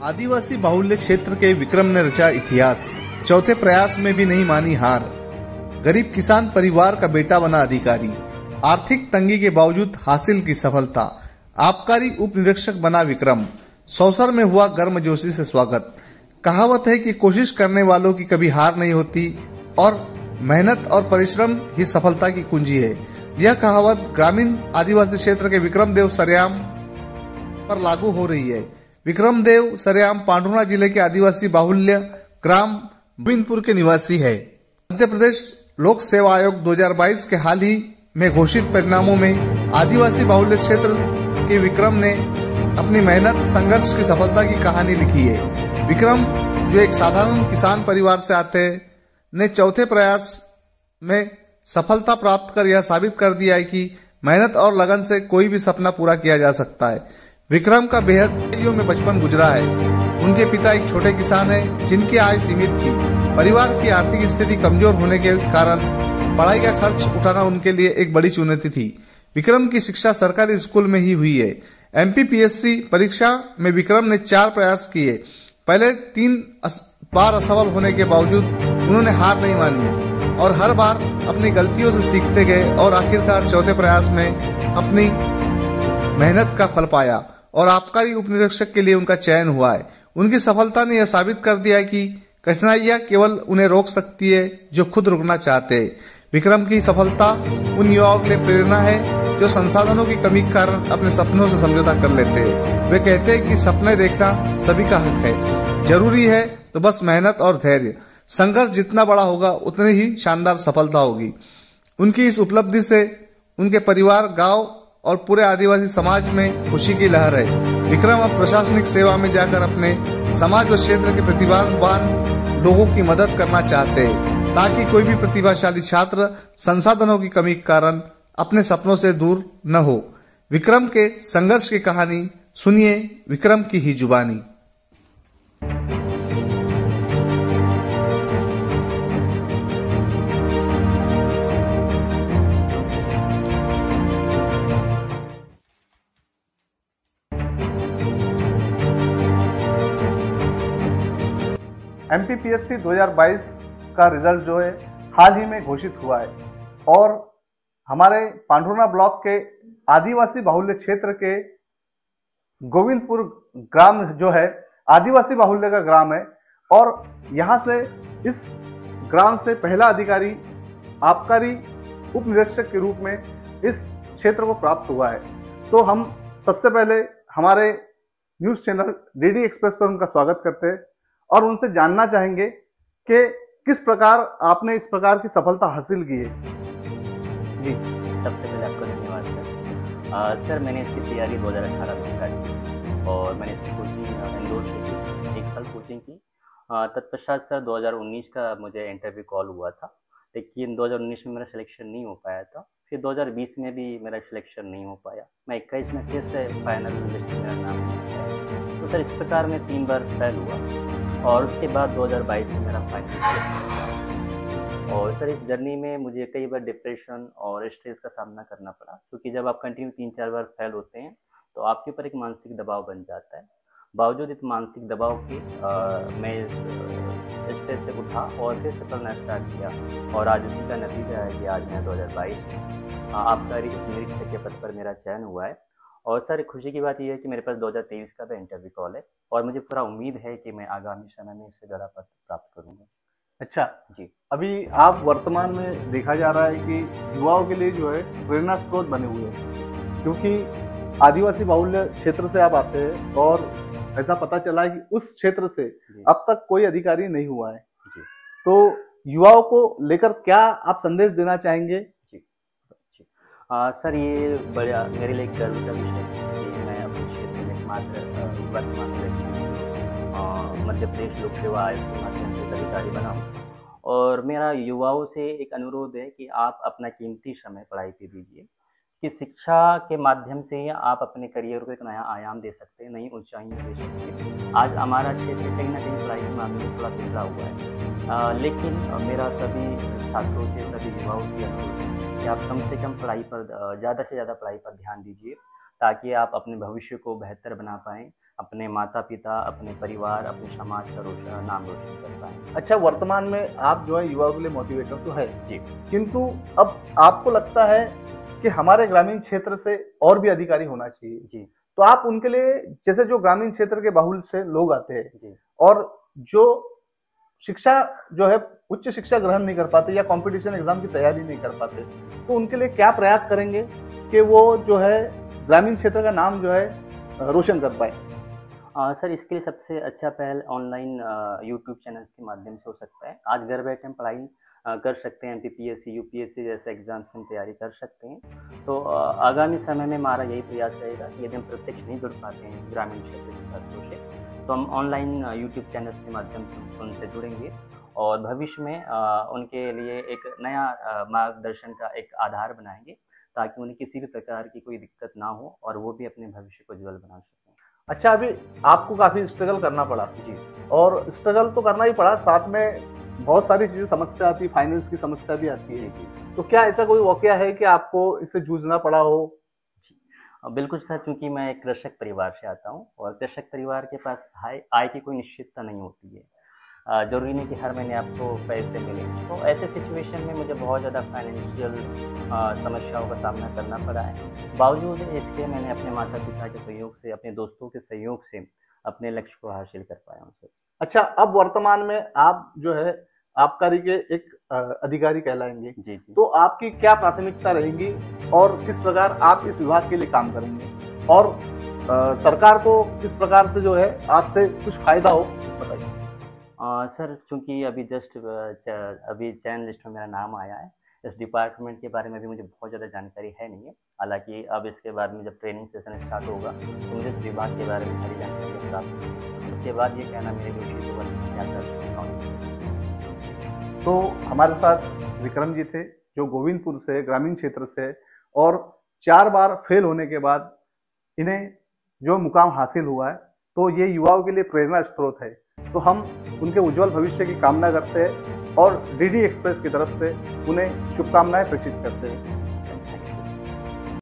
आदिवासी बाहुल्य क्षेत्र के विक्रम ने रचा इतिहास। चौथे प्रयास में भी नहीं मानी हार। गरीब किसान परिवार का बेटा बना अधिकारी। आर्थिक तंगी के बावजूद हासिल की सफलता। आबकारी उप निरीक्षक बना विक्रम। सौसर में हुआ गर्मजोशी से स्वागत। कहावत है कि कोशिश करने वालों की कभी हार नहीं होती और मेहनत और परिश्रम ही सफलता की कुंजी है। यह कहावत ग्रामीण आदिवासी क्षेत्र के विक्रम देव सरेआम पर लागू हो रही है। विक्रम देव सरेआम पांडुर्णा जिले के आदिवासी बाहुल्य ग्राम गोविंदपुर के निवासी है। मध्य प्रदेश लोक सेवा आयोग 2022 के हाल ही में घोषित परिणामों में आदिवासी बाहुल्य क्षेत्र के विक्रम ने अपनी मेहनत संघर्ष की सफलता की कहानी लिखी है। विक्रम, जो एक साधारण किसान परिवार से आते हैं, ने चौथे प्रयास में सफलता प्राप्त कर यह साबित कर दिया है कि मेहनत और लगन से कोई भी सपना पूरा किया जा सकता है। विक्रम का बेहद कठिनाइयों में बचपन गुजरा है। उनके पिता एक छोटे किसान हैं जिनकी आय सीमित थी। परिवार की आर्थिक स्थिति कमजोर होने के कारण पढ़ाई का खर्च उठाना उनके लिए एक बड़ी चुनौती थी। विक्रम की शिक्षा सरकारी स्कूल में ही हुई है। MPPSC परीक्षा में विक्रम ने 4 प्रयास किए। पहले 3 बार असफल होने के बावजूद उन्होंने हार नहीं मानी और हर बार अपनी गलतियों से सीखते गए और आखिरकार चौथे प्रयास में अपनी मेहनत का फल पाया और आबकारी उप निरीक्षक के लिए उनका चयन हुआ है। उनकी सफलता ने यह साबित कर दिया है कि कठिनाइयां केवल उन्हें रोक सकती है जो खुद रुकना चाहते हैं। विक्रम की सफलता उन युवाओं के लिए प्रेरणा है जो संसाधनों की कमी के कारण अपने सपनों से समझौता कर लेते हैं। वे कहते हैं कि सपने देखना सभी का हक है, जरूरी है तो बस मेहनत और धैर्य। संघर्ष जितना बड़ा होगा उतनी ही शानदार सफलता होगी। उनकी इस उपलब्धि से उनके परिवार, गांव और पूरे आदिवासी समाज में खुशी की लहर है। विक्रम अब प्रशासनिक सेवा में जाकर अपने समाज व क्षेत्र के प्रतिभावान लोगों की मदद करना चाहते हैं ताकि कोई भी प्रतिभाशाली छात्र संसाधनों की कमी के कारण अपने सपनों से दूर न हो। विक्रम के संघर्ष की कहानी सुनिए विक्रम की ही जुबानी। MPPSC 2022 का रिजल्ट जो है हाल ही में घोषित हुआ है और हमारे पांडुर्णा ब्लॉक के आदिवासी बाहुल्य क्षेत्र के गोविंदपुर ग्राम जो है आदिवासी बाहुल्य का ग्राम है और यहाँ से इस ग्राम से पहला अधिकारी आबकारी उप निरीक्षक के रूप में इस क्षेत्र को प्राप्त हुआ है। तो हम सबसे पहले हमारे न्यूज चैनल DD एक्सप्रेस पर उनका स्वागत करते हैं और उनसे जानना चाहेंगे कि किस प्रकार आपने इस प्रकार की सफलता हासिल की है। जी, सबसे पहले आपका धन्यवाद सर। मैंने इसकी तैयारी 2018 में स्टार्ट की और मैंने इसकी कोचिंग इंदौर से की, 1 साल कोचिंग की। तत्पश्चात सर 2019 का मुझे इंटरव्यू कॉल हुआ था, लेकिन 2019 में मेरा सिलेक्शन नहीं हो पाया था। फिर 2020 में भी मेरा सिलेक्शन नहीं हो पाया। मैं 21 में फिर से फाइनल लिस्ट में मेरा नाम आया। तो सर इस प्रकार मैं 3 बार फेल हुआ और उसके बाद 2022 में मेरा फाइनल सिलेक्शन हुआ। और सर इस जर्नी में मुझे कई बार डिप्रेशन और स्ट्रेस का सामना करना पड़ा, क्योंकि जब आप कंटिन्यू 3-4 बार फेल होते हैं तो आपके ऊपर एक मानसिक दबाव बन जाता है। बावजूद इस मानसिक दबाव के मैं स्टेज से उठा और फिर से पढ़ना स्टार्ट किया और आज उसी का नतीजा है कि आज मैं 2022 आबकारी उप निरीक्षक के पद पर मेरा चयन हुआ है। और सर खुशी की बात यह है कि मेरे पास 2023 का भी इंटरव्यू कॉल है और मुझे पूरा उम्मीद है कि मैं आगामी समय में इससे बड़ा पद प्राप्त करूँगा। अच्छा जी, अभी आप वर्तमान में देखा जा रहा है कि युवाओं के लिए जो है प्रेरणा स्रोत बने हुए हैं, क्योंकि आदिवासी बाहुल्य क्षेत्र से आप आते हैं और ऐसा पता चला है कि उस क्षेत्र से अब तक कोई अधिकारी नहीं हुआ है। जी, तो युवाओं को लेकर क्या आप संदेश देना चाहेंगे? जी, जी। सर ये बड़ा मेरे लिए गर्व का विषय है कि मैं अपने क्षेत्र में एकमात्र वर्तमान व्यक्ति मध्य प्रदेश लोक सेवा आयोग के माध्यम से अधिकारी बना हूँ। और मेरा युवाओं से एक अनुरोध है कि आप अपना कीमती समय पढ़ाई पे दीजिए, कि शिक्षा के माध्यम से ही आप अपने करियर को एक नया आयाम दे सकते हैं, नई ऊंचाइयां दे सकते हैं। आज हमारा क्षेत्र कहीं ना कहीं पढ़ाई के मामले में थोड़ा पिछड़ा हुआ है, लेकिन मेरा सभी छात्रों से, सभी युवाओं से अनुरोध है कि आप कम से कम पढ़ाई पर ज़्यादा से ज़्यादा पढ़ाई पर ध्यान दीजिए, ताकि आप अपने भविष्य को बेहतर बना पाएँ, अपने माता पिता, अपने परिवार, अपने समाज का नाम रोशन कर पाएँ। अच्छा, वर्तमान में आप जो है युवाओं के लिए मोटिवेटर तो है जी। किंतु अब आपको लगता है कि हमारे ग्रामीण क्षेत्र से और भी अधिकारी होना चाहिए। जी। तो आप उनके लिए, जैसे जो ग्रामीण क्षेत्र के बाहुल्य से लोग आते हैं जी। और जो शिक्षा जो है उच्च शिक्षा ग्रहण नहीं कर पाते या कंपटीशन एग्जाम की तैयारी नहीं कर पाते, तो उनके लिए क्या प्रयास करेंगे कि वो जो है ग्रामीण क्षेत्र का नाम जो है रोशन कर पाए? सर, इसके लिए सबसे अच्छा पहल ऑनलाइन यूट्यूब चैनल्स के माध्यम से हो सकता है। आज घर बैठे हम पढ़ाई कर सकते हैं, एमपीपीएससी, यूपीएससी जैसे एग्जाम्स की तैयारी कर सकते हैं। तो आगामी समय में हमारा यही प्रयास रहेगा कि यदि हम प्रत्यक्ष नहीं जुड़ पाते हैं ग्रामीण क्षेत्र के छात्रों से, तो हम ऑनलाइन यूट्यूब चैनल्स के माध्यम से उनसे जुड़ेंगे और भविष्य में उनके लिए एक नया मार्गदर्शन का एक आधार बनाएंगे, ताकि उन्हें किसी भी प्रकार की कोई दिक्कत ना हो और वो भी अपने भविष्य को उज्ज्वल बना सकें। अच्छा, अभी आपको काफी स्ट्रगल करना पड़ा जी, और स्ट्रगल तो करना ही पड़ा, साथ में बहुत सारी चीजें समस्या आती है, फाइनेंस की समस्या भी आती है। तो क्या ऐसा कोई वाकया है कि आपको इससे जूझना पड़ा हो? बिल्कुल सर, चूंकि मैं एक कृषक परिवार से आता हूँ और कृषक परिवार के पास आय की कोई निश्चितता नहीं होती है। जरूरी नहीं कि हर महीने आपको पैसे मिले। तो ऐसे सिचुएशन में मुझे बहुत ज़्यादा फाइनेंशियल समस्याओं का सामना करना पड़ा है। बावजूद इसके मैंने अपने माता पिता के सहयोग से, अपने दोस्तों के सहयोग से अपने लक्ष्य को हासिल कर पाया हूँ सर। अच्छा, अब वर्तमान में आप जो है आबकारी के एक अधिकारी कहलाएंगे। जी जी। तो आपकी क्या प्राथमिकता रहेगी और किस प्रकार आप इस विभाग के लिए काम करेंगे, और सरकार को किस प्रकार से जो है आपसे कुछ फायदा हो, बताइए। सर, चूंकि अभी जस्ट अभी चयन लिस्ट में मेरा नाम आया है, इस डिपार्टमेंट के बारे में भी मुझे बहुत ज़्यादा जानकारी है नहीं है। हालांकि अब इसके बाद में जब ट्रेनिंग सेशन स्टार्ट होगा तो मुझे इस विभाग के बारे में सारी जानकारी प्राप्त होगी। उसके बाद ये कहना मेरे लिए उचित होगा कि क्या कर सकता हूँ। तो हमारे साथ विक्रम जी थे, जो गोविंदपुर से, ग्रामीण क्षेत्र से, और 4 बार फेल होने के बाद इन्हें जो मुकाम हासिल हुआ है, तो ये युवाओं के लिए प्रेरणा स्रोत है। तो हम उनके उज्जवल भविष्य की कामना करते हैं और डीडी एक्सप्रेस की तरफ से उन्हें शुभकामनाएं प्रेषित करते हैं।